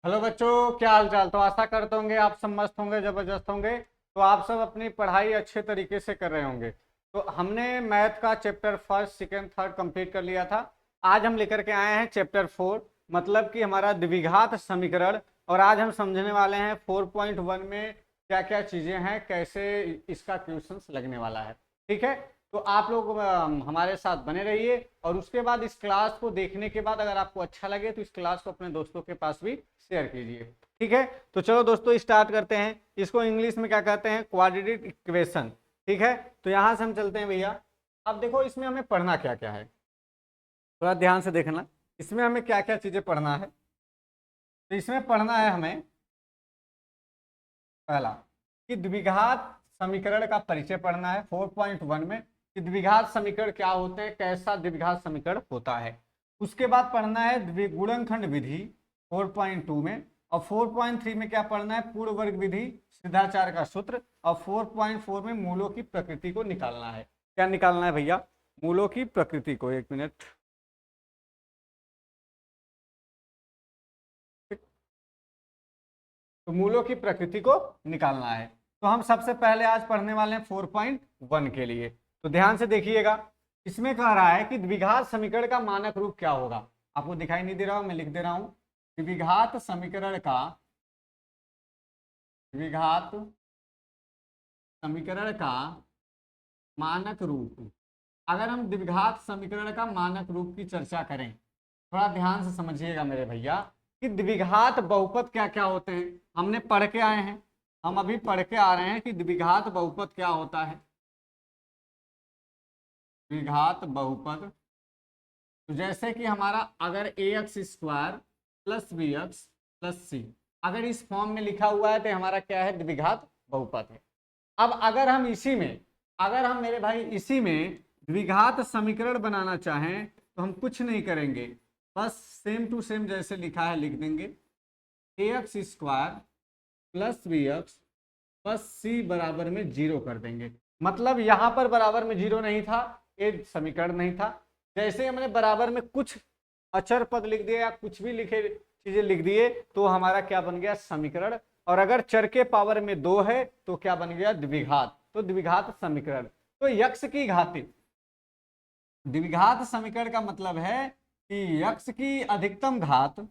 Hello बच्चों, क्या हाल चाल। तो आशा करते होंगे आप सब मस्त होंगे, जबरदस्त होंगे। तो आप सब अपनी पढ़ाई अच्छे तरीके से कर रहे होंगे। तो हमने मैथ का chapter first second third complete कर लिया था। आज हम लेकर के आए हैं चैप्टर फोर, मतलब कि हमारा द्विघात समीकरण। और आज हम समझने वाले हैं 4.1 में क्या क्या चीजें हैं, कैसे इसका क्वेश्चंस लगने वाला है। ठीक है। तो आप लोग हमारे साथ बने रहिए, और उसके बाद इस क्लास को देखने के बाद अगर आपको अच्छा लगे तो इस क्लास को अपने दोस्तों के पास भी शेयर कीजिए। ठीक है। तो चलो दोस्तों स्टार्ट करते हैं। इसको इंग्लिश में क्या कहते हैं? Quadratic equation. ठीक है। तो यहां से हम चलते हैं भैया। अब देखो इसमें हमें पढ़ना क्या क्या है, थोड़ा ध्यान से देखना। इसमें हमें क्या क्या चीजें पढ़ना है। तो इसमें पढ़ना है हमें पहला कि द्विघात समीकरण का परिचय पढ़ना है 4.1 में, कि द्विघात समीकरण क्या होते हैं, कैसा द्विघात समीकरण होता है। उसके बाद पढ़ना है द्विगुणनखंड विधि 4.2 में। और 4.3 में क्या पढ़ना है? पूर्ण वर्ग विधि, सिद्धाचार का सूत्र। और 4.4 में मूलों की प्रकृति को निकालना है। क्या निकालना है भैया? मूलों की प्रकृति को। एक मिनट। तो मूलों की प्रकृति को निकालना है। तो हम सबसे पहले आज पढ़ने वाले हैं 4.1 के लिए। तो ध्यान से देखिएगा। इसमें कह रहा है कि द्विघात समीकरण का मानक रूप क्या होगा। आपको दिखाई नहीं दे रहा, मैं लिख दे रहा हूं। द्विघात समीकरण का द्विघात समीकरण का मानक रूप। अगर हम द्विघात समीकरण का मानक रूप की चर्चा करें, थोड़ा ध्यान से समझिएगा मेरे भैया, कि द्विघात बहुपद क्या क्या होते हैं। हमने पढ़ के आए हैं, हम अभी पढ़ के आ रहे हैं कि द्विघात बहुपद क्या होता है। द्विघात बहुपद, तो जैसे कि हमारा अगर A X square plus B X plus C, अगर इस फॉर्म में लिखा हुआ है तो हमारा क्या है? द्विघात बहुपद है। अब अगर हम इसी में, अगर हम मेरे भाई इसी में द्विघात समीकरण बनाना चाहें तो हम कुछ नहीं करेंगे, बस सेम टू सेम जैसे लिखा है लिख देंगे। A X square plus B X plus C बराबर में जीरो कर देंगे। मतलब यहां पर बराबर में जीरो नहीं था, ये समीकरण नहीं था। जैसे हमने बराबर में कुछ अचर पद लिख दिए या कुछ भी लिखे चीजें लिख दिए तो हमारा क्या बन गया? समीकरण। और अगर चर के पावर में दो है तो क्या बन गया? द्विघात। तो द्विघात समीकरण। तो यक्ष की घाती, द्विघात समीकरण का मतलब है कि यक्ष की अधिकतम घात,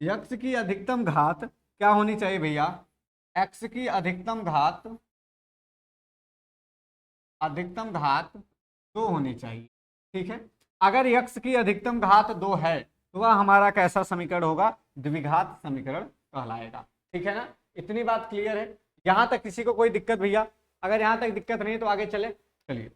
यक्ष की अधिकतम घात क्या होनी चाहिए भैया? एक्स की अधिकतम घात, अधिकतम घात दो होनी चाहिए। ठीक है। अगर यक्ष की अधिकतम घात दो है तो वह हमारा कैसा समीकरण होगा? द्विघात समीकरण कहलाएगा। ठीक है ना? इतनी बात क्लियर है? यहां तक किसी को कोई दिक्कत भैया? अगर यहां तक दिक्कत नहीं तो आगे चले। चलिए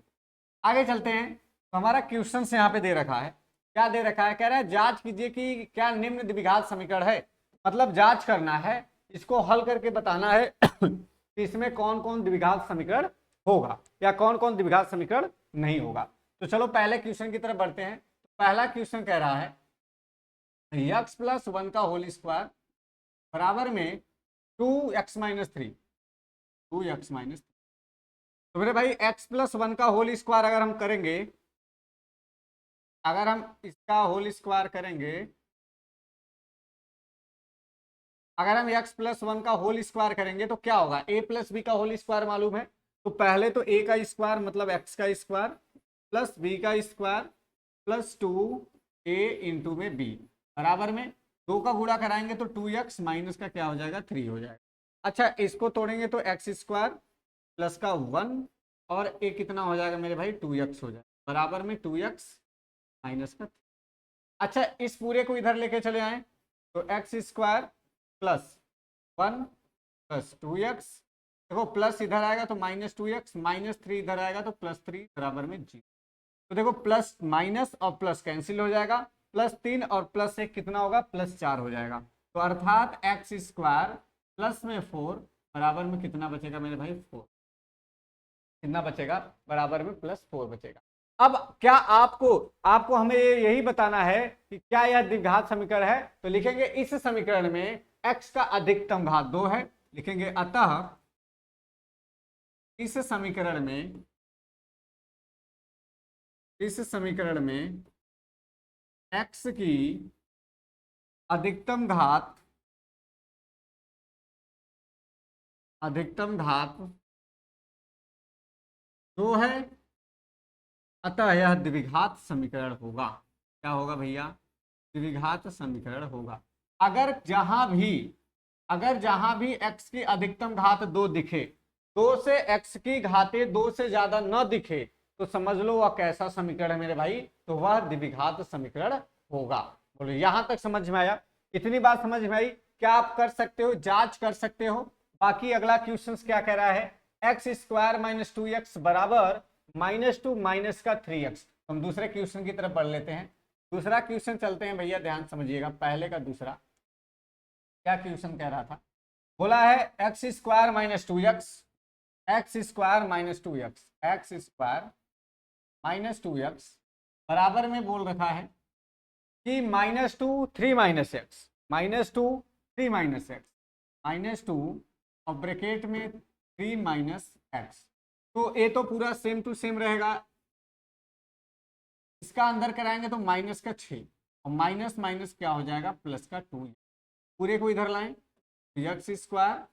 आगे चलते हैं। तो हमारा क्वेश्चन यहाँ पे दे रखा है। क्या दे रखा है? कह रहा है जांच कीजिए कि क्या निम्न द्विघात समीकरण है। मतलब जांच करना है, इसको हल करके बताना है कि इसमें कौन कौन द्विघात समीकरण होगा या कौन कौन द्विघात समीकरण नहीं होगा। तो चलो पहले क्वेश्चन की तरफ बढ़ते हैं। तो पहला क्वेश्चन कह रहा है एक्स प्लस वन का होल स्क्वायर बराबर में 2x-3, 2x-3। तो मेरे भाई x प्लस वन का होल स्क्वायर अगर हम करेंगे, अगर हम इसका होल स्क्वायर करेंगे, अगर हम x प्लस वन का होल स्क्वायर करेंगे तो क्या होगा? a प्लस बी का होल स्क्वायर मालूम है। तो पहले तो a का स्क्वायर मतलब x का स्क्वायर प्लस b का स्क्वायर प्लस 2a इंटू में b बराबर में दो का गुणा कराएंगे तो 2x माइनस का क्या हो जाएगा? 3 हो जाएगा। अच्छा इसको तोड़ेंगे तो एक्स स्क्वायर प्लस का 1 और a कितना हो जाएगा मेरे भाई? 2x हो जाएगा बराबर में 2x माइनस का। अच्छा इस पूरे को इधर लेके चले आए तो x square plus 1 plus 2x, देखो प्लस इधर आएगा तो -2x, -3 इधर आएगा तो +3 बराबर में 0। तो देखो प्लस माइनस और प्लस कैंसिल हो जाएगा, +3 और +1 कितना होगा? +4 हो जाएगा। तो अर्थात एक्स स्क्वायर प्लस में 4 बराबर में कितना बचेगा मेरे भाई? 4। कितना बचेगा? बराबर में +4 बचेगा। अब क्या आपको आपको हमें यही बताना है कि क्या यह द्विघात समीकरण है। तो लिखेंगे इस समीकरण में x का अधिकतम घात 2 है। लिखेंगे अतः इस समीकरण में, इस समीकरण में x की अधिकतम घात अधिकतम घात दो है, अतः यह द्विघात समीकरण होगा। क्या होगा भैया? द्विघात समीकरण होगा। अगर जहां भी x की अधिकतम घात दो दिखे, दो से x की घातें दो से ज्यादा न दिखे, तो समझ लो वह कैसा समीकरण है मेरे भाई? तो वह द्विघात समीकरण होगा। बोलो यहां तक समझ में आया? इतनी बात समझ में आई? क्या आप कर सकते हो, जांच कर सकते हो? बाकी अगला क्वेश्चन क्या कह रहा है? एक्स स्क्वायर माइनस 2x बराबर -2 माइनस का 3x। हम दूसरे क्वेश्चन की तरफ बढ़ लेते हैं। दूसरा क्वेश्चन चलते हैं भैया, ध्यान समझिएगा। पहले का दूसरा क्या क्वेश्चन कह रहा था? बोला है x square minus 2x, x square minus 2x, x square minus 2x बराबर में बोल रखा है कि -2 3 माइनस एक्स, -2 3 माइनस एक्स, -2 और ब्रैकेट में 3 माइनस एक्स। तो ये तो पूरा सेम टू सेम रहेगा। इसका अंदर कराएंगे तो माइनस का 6 और माइनस माइनस क्या हो जाएगा? प्लस का 2। पूरे को इधर लाएं, एक्स स्क्वायर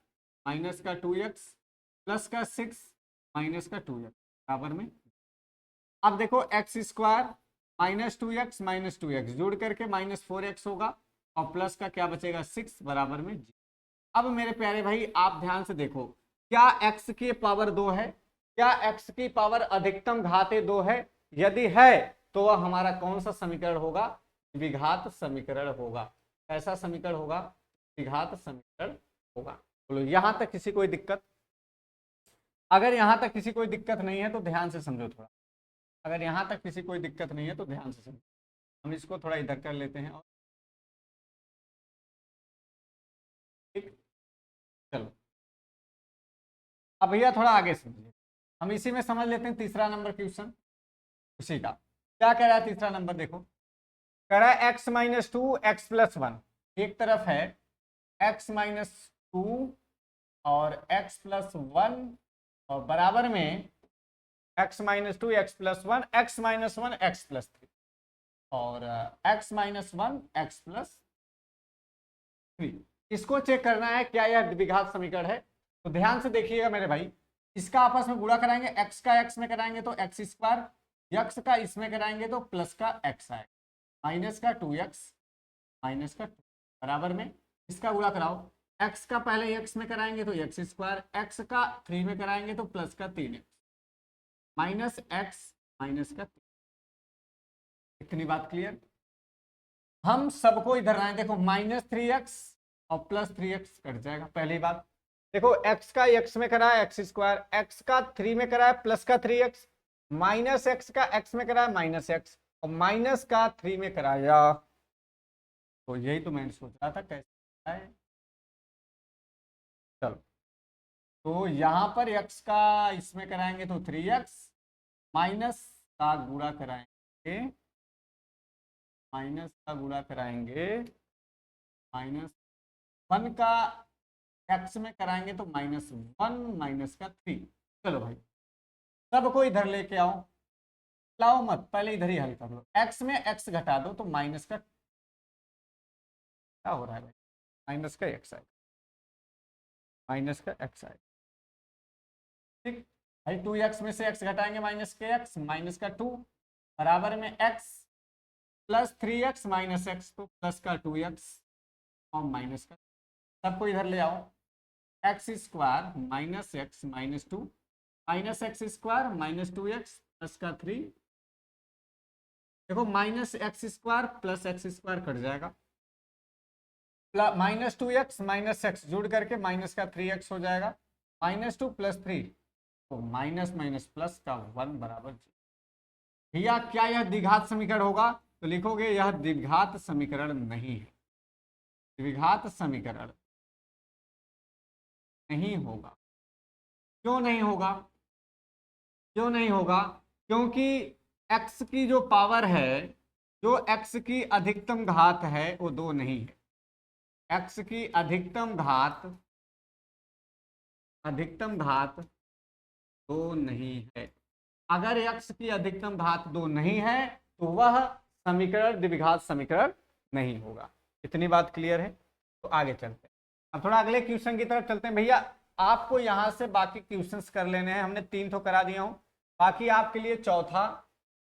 माइनस का 2x प्लस का 6 माइनस का 2x बराबर में। अब देखो एक्स स्क्वायर -2x जोड़ करके -4x होगा और प्लस का क्या बचेगा? 6 बराबर में 0। अब मेरे प्यारे भाई आप ध्यान से देखो, क्या x की पावर 2 है? क्या x की पावर अधिकतम घाते 2 है? यदि है तो वह हमारा कौन सा समीकरण होगा? द्विघात समीकरण होगा। ऐसा समीकरण होगा, द्विघात समीकरण होगा। बोलो यहां तक किसी कोई दिक्कत? अगर यहां तक किसी कोई दिक्कत नहीं है तो ध्यान से समझो थोड़ा। अगर यहां तक किसी कोई दिक्कत नहीं है तो ध्यान से समझो। हम इसको थोड़ा इधर कर लेते हैं और ठीक, चलो अब भैया थोड़ा आगे समझिए। हम इसी में समझ लेते हैं तीसरा नंबर क्वेश्चन उसी का। क्या कह रहा है तीसरा नंबर? देखो कह रहा है x माइनस 2 एक्स प्लस 1। एक तरफ है x माइनस 2 और x प्लस 1 और बराबर में x minus 2 x plus 1, x minus 1 x plus 3 और x माइनस 1 एक्स प्लस 3। इसको चेक करना है क्या यह द्विघात समीकरण है। तो ध्यान से देखिएगा मेरे भाई, इसका आपस में गुणा कराएंगे, x का x में कराएंगे तो x स्क्वायर, x का इसमें कराएंगे तो प्लस का x आएगा, माइनस का 2x माइनस का 2 बराबर में इसका गुणा कराओ। x का पहले x में कराएंगे तो x स्क्वायर, x का 3 में कराएंगे तो प्लस का 3x माइनस x माइनस का 3। इतनी बात क्लियर? हम सबको इधर आए, देखो -3x और +3x कट जाएगा। पहली बात देखो, x का x में करा है x स्क्वायर, x का 3 में करा है प्लस का 3x, माइनस x का x में करा है माइनस x और माइनस का 3 में कराया। तो यही तो मैंने सोच रहा था कैसे है। चलो तो यहां पर x का इसमें कराएंगे तो 3x माइनस का गुणा कराएंगे, माइनस का गुणा कराएंगे, -1 का x में कराएंगे तो -1 माइनस का 3। चलो भाई सबको इधर लेके आओ, लाओ मत, पहले इधर ही हल कर लो। x में x घटा दो तो माइनस का क्या हो रहा है भाई? माइनस का x आएगा, माइनस का x आएगा। ठीक भाई, 2x में से x घटाएंगे माइनस के x, माइनस का 2 बराबर में x plus 3x minus x तो प्लस का 2x और माइनस का, सबको इधर ले आओ। X square minus x minus 2 minus x square minus 2x plus का 3। देखो minus x square plus x square cut जाएगा, -2x माइनस एक्स जोड़ करके माइनस का 3x हो जाएगा, -2 प्लस 3 तो माइनस माइनस प्लस का 1 बराबर 0। भैया क्या यह द्विघात समीकरण होगा? तो लिखोगे यह द्विघात समीकरण नहीं है, द्विघात समीकरण नहीं होगा। क्यों नहीं होगा? क्यों नहीं होगा? क्योंकि x की जो पावर है, जो x की अधिकतम घात है वो 2 नहीं है। x की अधिकतम घात 2 नहीं है। अगर x की अधिकतम घात 2 नहीं है तो वह समीकरण द्विघात समीकरण नहीं होगा। इतनी बात क्लियर है? तो आगे चलते हैं, अब थोड़ा अगले क्वेश्चन की तरफ चलते हैं भैया। आपको यहाँ से बाकी क्वेश्चंस कर लेने हैं, हमने 3 तो करा दिया हूँ, बाकी आपके लिए चौथा,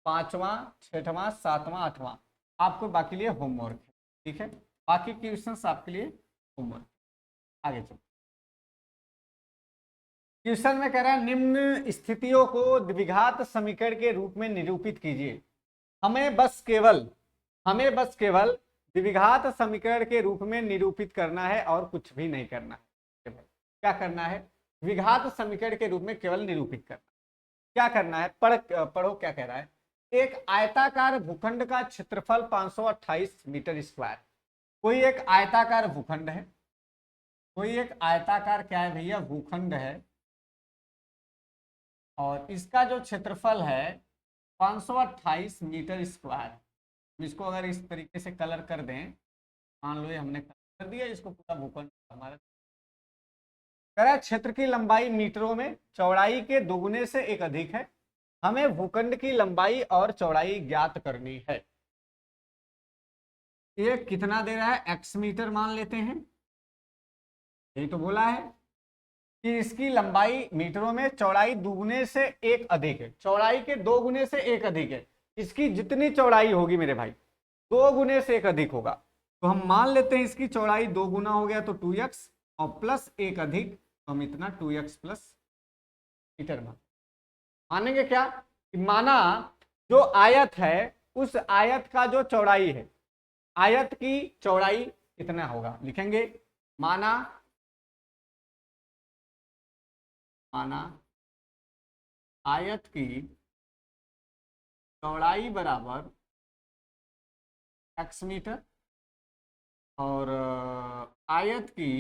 पांचवा, छठवां, सातवां, आठवां आपको बाकी लिए होमवर्क है, ठीक है। बाकी क्वेश्चंस आपके लिए होमवर्क। आगे चलो, क्वेश्चन में कह रहा है निम्न स्थितियों को द्विघात समीकरण के रूप में निरूपित कीजिए। हमें बस केवल द्विघात समीकरण के रूप में निरूपित करना है और कुछ भी नहीं करना है। क्या करना है? द्विघात समीकरण के रूप में केवल निरूपित करना। क्या करना है? पढ़ो क्या कह रहा है। एक आयताकार भूखंड का क्षेत्रफल 528 मीटर स्क्वायर। कोई एक आयताकार भूखंड है, कोई एक आयताकार क्या है भैया? भूखंड है, और इसका जो क्षेत्रफल है 528 मीटर स्क्वायर। इसको अगर इस तरीके से कलर कर दें, मान लो ये हमने कलर कर दिया इसको, पूरा भूखंड हमारा। कह क्षेत्र की लंबाई मीटरों में, चौड़ाई के दोगुने से एक अधिक है। हमें भूखंड की लंबाई और चौड़ाई ज्ञात करनी है। ये कितना दे रहा है? x मीटर मान लेते हैं, यही तो बोला है कि इसकी लंबाई मीटरों में, चौड़ाई दुगुने से एक अधिक है। चौड़ाई के 2 गुने से एक अधिक है। इसकी जितनी चौड़ाई होगी मेरे भाई 2 गुने से एक अधिक होगा, तो हम मान लेते हैं इसकी चौड़ाई 2 गुना हो गया तो 2x, और प्लस एक अधिक तो हम इतना 2x प्लस मीटर मानेंगे। क्या कि माना जो आयत है उस आयत का जो चौड़ाई है, आयत की चौड़ाई कितना होगा लिखेंगे। माना आयत की चौड़ाई बराबर x मीटर और आयत की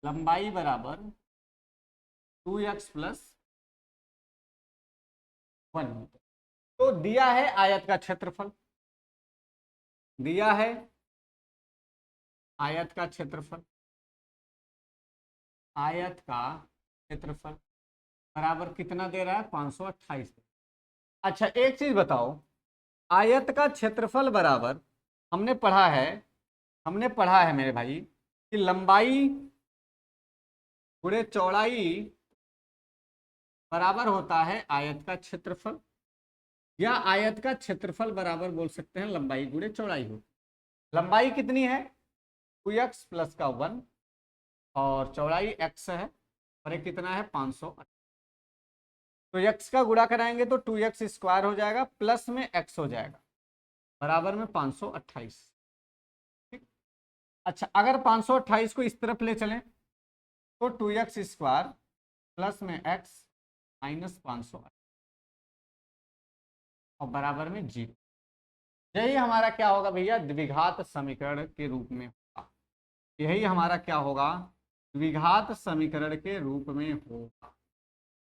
लंबाई बराबर 2x प्लस 1 मीटर। तो दिया है आयत का क्षेत्रफल, दिया है आयत का क्षेत्रफल, आयत का क्षेत्रफल बराबर कितना दे रहा है? 528। अच्छा एक चीज बताओ, आयत का क्षेत्रफल बराबर हमने पढ़ा है मेरे भाई कि लंबाई गुणे चौड़ाई बराबर होता है आयत का क्षेत्रफल, या आयत का क्षेत्रफल बराबर बोल सकते हैं लंबाई गुणे चौड़ाई हो। लंबाई कितनी है? 2x प्लस का 1, और चौड़ाई x है, और एक कितना है? 500। तो x का गुणा कराएंगे तो 2x स्क्वायर हो जाएगा, प्लस में x हो जाएगा, बराबर में 528। ठीक। अच्छा अगर 528 को इस तरफ ले चलें तो 2x स्क्वायर प्लस में x माइनस 500 और बराबर में 0। यही हमारा क्या होगा भैया? द्विघात समीकरण के रूप में होगा। यही हमारा क्या होगा? द्विघात समीकरण के रूप में होगा।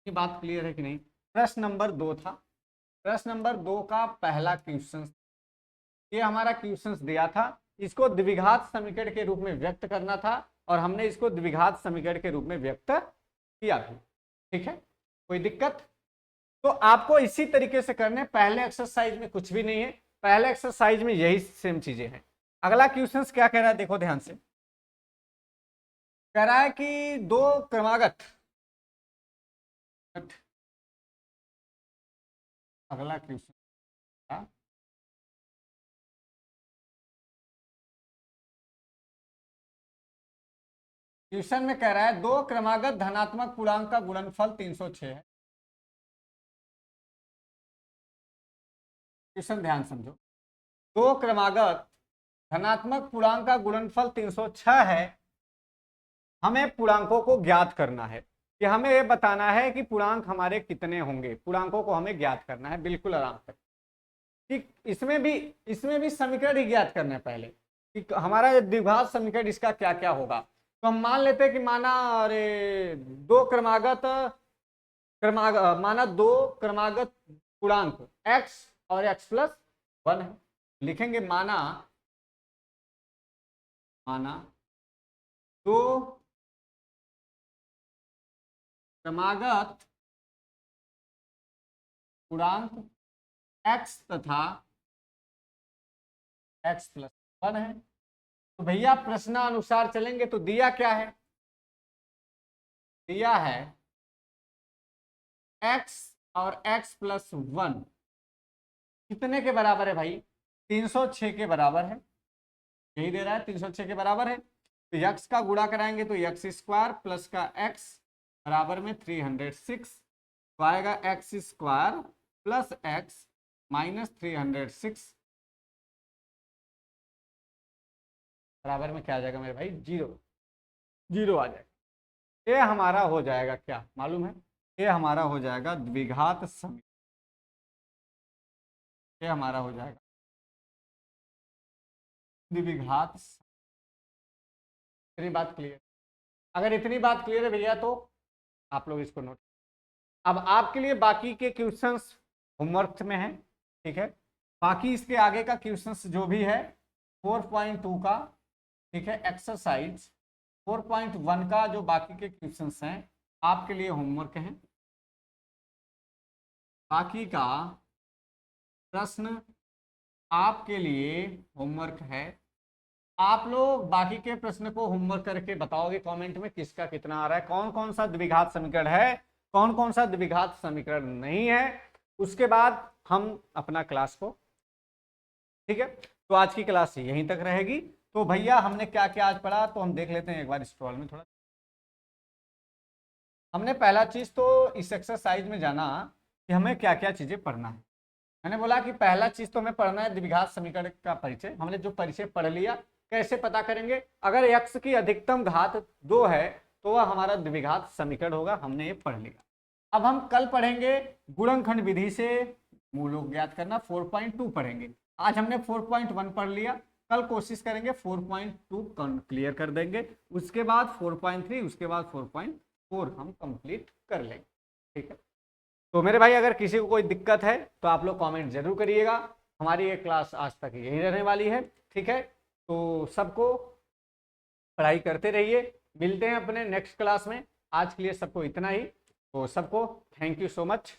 ये बात क्लियर है कि नहीं? प्रश्न नंबर 2 था। प्रश्न नंबर 2 का पहला क्वेश्चन, ये हमारा क्वेश्चन दिया था, इसको द्विघात समीकरण के रूप में व्यक्त करना था, और हमने इसको द्विघात समीकरण के रूप में व्यक्त किया भी। ठीक है, कोई दिक्कत? तो आपको इसी तरीके से करने। पहले एक्सरसाइज में कुछ भी नहीं है, पहले एक्सरसाइज में यही सेम चीजें हैं। अगला क्वेश्चन क्या कह रहा है देखो ध्यान से। कह रहा है कि दो क्रमागत, अगला क्वेश्चन में कह रहा है दो क्रमागत धनात्मक पूर्णांक का गुणनफल 306 है। क्वेश्चन ध्यान समझो। दो क्रमागत धनात्मक पूर्णांक का गुणनफल 306 है। हमें पूर्णांकों को ज्ञात करना है, कि हमें यह बताना है कि पूर्णांक हमारे कितने होंगे। पूर्णांकों को हमें ज्ञात करना है, बिल्कुल आराम से। ठीक, इसमें भी समीकरण ही ज्ञात करना है पहले कि हमारा द्विघात समीकरण इसका क्या क्या होगा। तो हम मान लेते हैं कि अरे माना दो क्रमागत पूर्णांक x और x प्लस 1 है। लिखेंगे माना दो क्रमागत पूर्णांक x तथा x प्लस 1 है। तो भैया प्रश्नानुसार चलेंगे तो दिया क्या है? दिया है x और x प्लस 1 कितने के बराबर है भाई? 306 के बराबर है, यही दे रहा है 306 के बराबर है। तो x का गुणा कराएंगे तो x स्क्वायर प्लस का x बराबर में 306, तो आएगा x square plus x minus 306 बराबर में क्या आ जाएगा मेरे भाई? 0, 0 आ जाएगा। ये हमारा हो जाएगा क्या मालूम है? ये हमारा हो जाएगा द्विघात समीकरण। ये हमारा हो जाएगा द्विघात। इतनी बात क्लियर? अगर इतनी बात क्लियर है भैया तो आप लोग इसको नोट। अब आपके लिए बाकी के क्वेश्चंस होमवर्क में हैं, ठीक है। बाकी इसके आगे का क्वेश्चंस जो भी है 4.2 का, ठीक है, एक्सरसाइज 4.1 का जो बाकी के क्वेश्चंस हैं आपके लिए होमवर्क हैं। बाकी का प्रश्न आपके लिए होमवर्क है। आप लोग बाकी के प्रश्न को होमवर्क करके बताओगे कमेंट में किसका कितना आ रहा है, कौन कौन सा द्विघात समीकरण है, कौन कौन सा द्विघात समीकरण नहीं है। उसके बाद हम अपना क्लास को, ठीक है, तो आज की क्लास यहीं तक रहेगी। तो भैया हमने क्या क्या आज पढ़ा तो हम देख लेते हैं एक बार स्क्रॉल में थोड़ा। हमने पहला चीज तो इस एक्सरसाइज में जाना कि हमें क्या क्या चीजें पढ़ना है। मैंने बोला कि पहला चीज तो हमें पढ़ना है द्विघात समीकरण का परिचय। हमने जो परिचय पढ़ लिया, कैसे पता करेंगे? अगर x की अधिकतम घात 2 है तो वह हमारा द्विघात समीकरण होगा, हमने ये पढ़ लिया। अब हम कल पढ़ेंगे गुणनखंड विधि से मूलों ज्ञात करना, 4.2 पढ़ेंगे। आज हमने 4.1 पढ़ लिया, कल कोशिश करेंगे 4.2 क्लियर कर देंगे, उसके बाद 4.3, उसके बाद 4.4 हम कंप्लीट कर लेंगे, ठीक है। तो मेरे भाई अगर किसी को कोई दिक्कत है तो आप लोग कमेंट जरूर करिएगा। हमारी ये क्लास आज तक यही रहने वाली है, ठीक है। तो सबको पढ़ाई करते रहिए, मिलते हैं अपने नेक्स्ट क्लास में। आज के लिए सबको इतना ही, तो सबको थैंक यू सो मच।